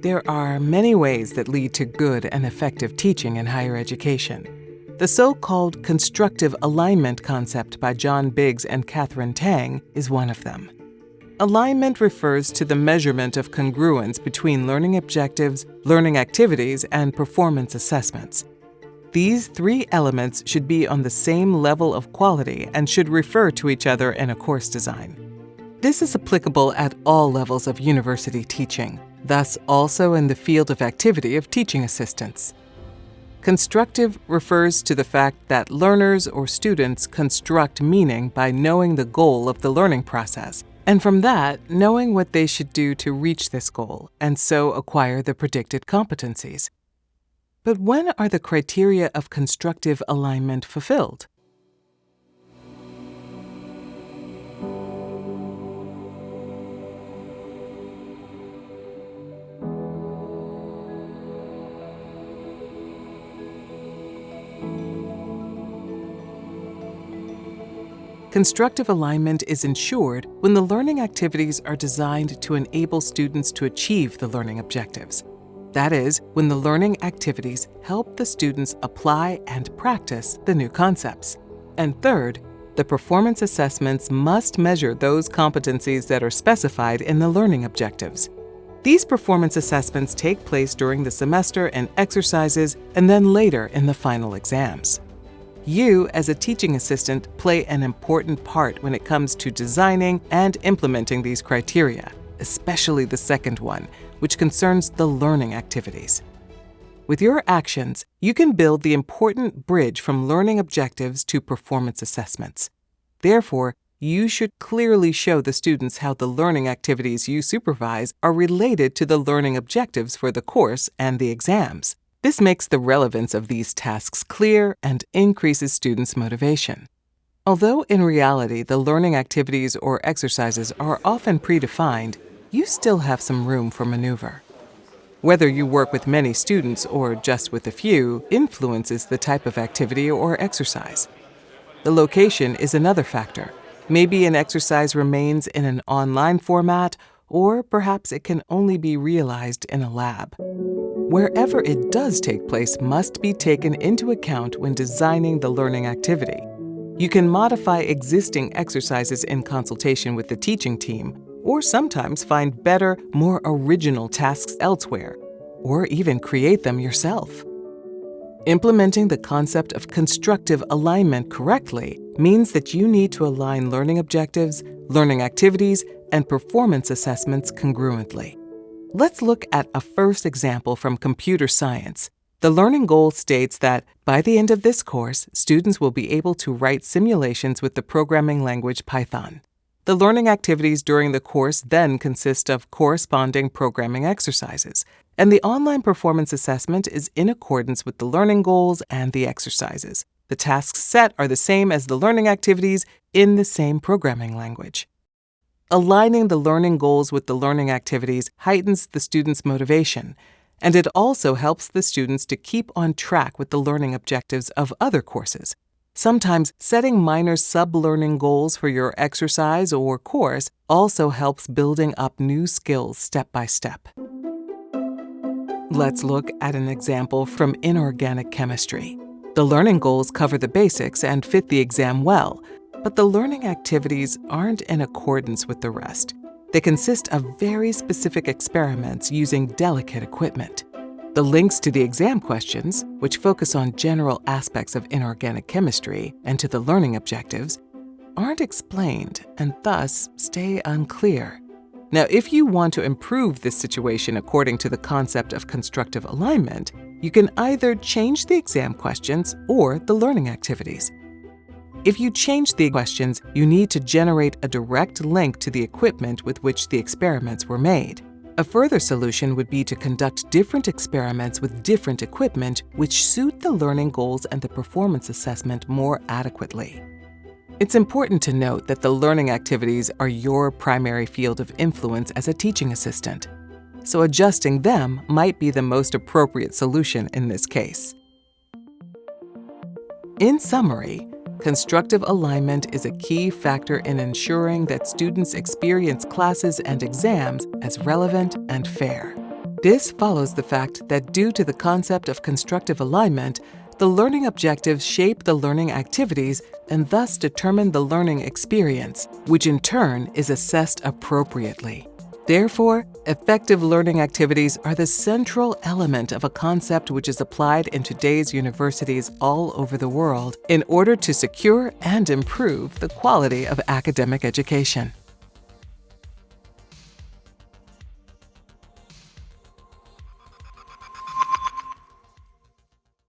There are many ways that lead to good and effective teaching in higher education. The so-called constructive alignment concept by John Biggs and Catherine Tang is one of them. Alignment refers to the measurement of congruence between learning objectives, learning activities, and performance assessments. These three elements should be on the same level of quality and should refer to each other in a course design. This is applicable at all levels of university teaching, thus also in the field of activity of teaching assistants. Constructive refers to the fact that learners or students construct meaning by knowing the goal of the learning process, and from that, knowing what they should do to reach this goal, and so acquire the predicted competencies. But when are the criteria of constructive alignment fulfilled? Constructive alignment is ensured when the learning activities are designed to enable students to achieve the learning objectives. That is, when the learning activities help the students apply and practice the new concepts. And third, the performance assessments must measure those competencies that are specified in the learning objectives. These performance assessments take place during the semester in exercises and then later in the final exams. You, as a teaching assistant, play an important part when it comes to designing and implementing these criteria, especially the second one, which concerns the learning activities. With your actions, you can build the important bridge from learning objectives to performance assessments. Therefore, you should clearly show the students how the learning activities you supervise are related to the learning objectives for the course and the exams. This makes the relevance of these tasks clear and increases students' motivation. Although in reality the learning activities or exercises are often predefined, you still have some room for maneuver. Whether you work with many students or just with a few influences the type of activity or exercise. The location is another factor. Maybe an exercise remains in an online format, or perhaps it can only be realized in a lab. Wherever it does take place must be taken into account when designing the learning activity. You can modify existing exercises in consultation with the teaching team, or sometimes find better, more original tasks elsewhere, or even create them yourself. Implementing the concept of constructive alignment correctly means that you need to align learning objectives, learning activities, and performance assessments congruently. Let's look at a first example from computer science. The learning goal states that by the end of this course, students will be able to write simulations with the programming language Python. The learning activities during the course then consist of corresponding programming exercises, and the online performance assessment is in accordance with the learning goals and the exercises. The tasks set are the same as the learning activities in the same programming language. Aligning the learning goals with the learning activities heightens the students' motivation, and it also helps the students to keep on track with the learning objectives of other courses. Sometimes setting minor sub-learning goals for your exercise or course also helps building up new skills step by step. Let's look at an example from inorganic chemistry. The learning goals cover the basics and fit the exam well, but the learning activities aren't in accordance with the rest. They consist of very specific experiments using delicate equipment. The links to the exam questions, which focus on general aspects of inorganic chemistry and to the learning objectives, aren't explained and thus stay unclear. Now, if you want to improve this situation according to the concept of constructive alignment, you can either change the exam questions or the learning activities. If you change the questions, you need to generate a direct link to the equipment with which the experiments were made. A further solution would be to conduct different experiments with different equipment which suit the learning goals and the performance assessment more adequately. It's important to note that the learning activities are your primary field of influence as a teaching assistant, so adjusting them might be the most appropriate solution in this case. In summary, constructive alignment is a key factor in ensuring that students experience classes and exams as relevant and fair. This follows the fact that due to the concept of constructive alignment, the learning objectives shape the learning activities and thus determine the learning experience, which in turn is assessed appropriately. Therefore, effective learning activities are the central element of a concept which is applied in today's universities all over the world in order to secure and improve the quality of academic education.